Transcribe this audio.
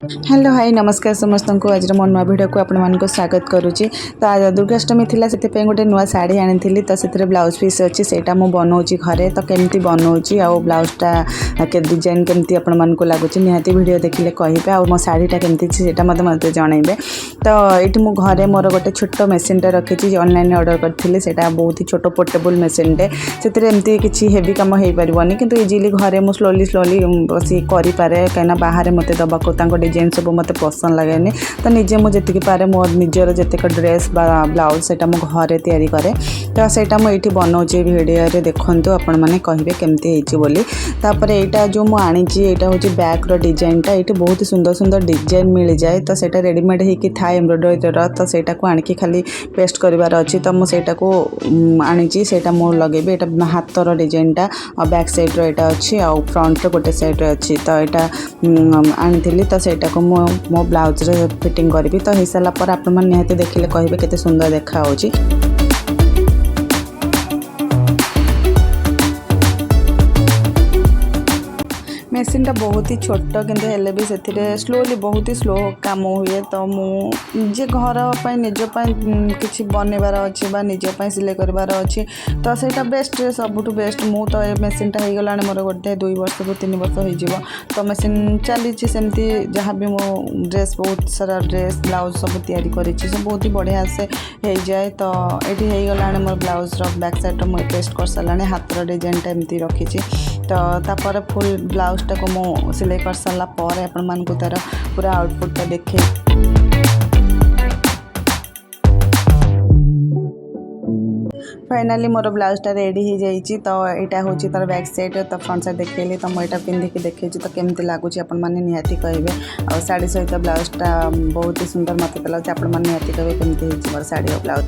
Hello hi नमस्कार समस्त को आज मो नुआ भिडियो को आपण स्वागत करुच्ची। तो आज दुर्गाष्टमी थी से गोटे नुआ शाढ़ी आनी तो से ब्लाउज पीस अच्छी से बनाऊँगी घरे। तो केमती बनाऊँगी आ ब्लाउजटा के डिजाइन केमती आपण को लगुच निहाती वीडियो देखिले कहे आ मो शाढ़ीटा केमती से मत जनइबे। तो ये मु घरे मोर गोटे छोट मेसीनटे रखी ऑनलाइन ऑर्डर करी से बहुत ही छोट पोर्टेबल मेसीनटे से किसी हेवी कम हो पारनि कि इजिली घरे मुझे स्लोली बस करें कहीं बाहर मत दबाक डिजाइन सब मत पसंद लगे। तो निजे मुझे पारे मो निजर जितेक ड्रेस ब्लाउज से घरे तैयारी करे। तो सेटा मुझे बनाऊँगी वीडियो देखूँ आपण मैंने कहे केमती बोली। तापर यहाँ जो मुझे यहाँ हूँ बैक डिजाइनटा ये बहुत सुंदर सुंदर डिजाइन मिल जाए। तो सेटा रेडीमेड होती थाए एम्ब्रॉयडरी तो सेटा को आणिकी खाली पेस्ट करार अच्छी। तो मुझे को आनी से लगे ये हाथर डिजाइनटा बैक साइड रहा अच्छी आ फ्रंट गोटे साइड अच्छी। तो यहाँ आनी तो सेटा को मो ब्लाउज रे फिटिंग करी। तो हो सारा पर आप निहाती देखिले कहे केते सुंदर देखा होची। मेसीनटा बहुत ही छोट किंतु हेले भी से स्लोली बहुत ही स्लो काम हुए। तो मुझे घर निजपाई किसी बनवार अच्छी निजपाई सिलाई करार अच्छी। तो सहीटा बेस्ट सबुठ बेस्ट मु तो ये मेसीनटा हो गला मोर गोटे 2 वर्ष को 3 वर्ष हो। तो मेसीन चली सेमती जहाँ भी मो ड्रेस बहुत सारा ड्रेस ब्लाउज सब तैयारी करी सब बहुत ही बढ़िया से हो जाए। तो ये हो गला मोर ब्लाउज बैक साइड मुझे पेस्ट कर सारा हाथर डिजाइनटा एमती रखी। तो तापर फुल ब्लाउजटा को मो सिलाई कर सारा पर आपण को तार पूरा आउटपुटटा देखे। फाइनाली मोर ब्लाउजटा रेडी हो जाइए। तो यहाँ हूँ तार बैक साइड तो फ्रंट साइड देखली। तो मुझे पिंधिकी देखी तो केमती लगुच आपण मैंने निहाती कहे। आ शाढ़ी सहित ब्लाउजटा बहुत ही सुंदर मत लगे। आपण मैंने निहाती कहे केमती मोर शाढ़ी और ब्लाउज।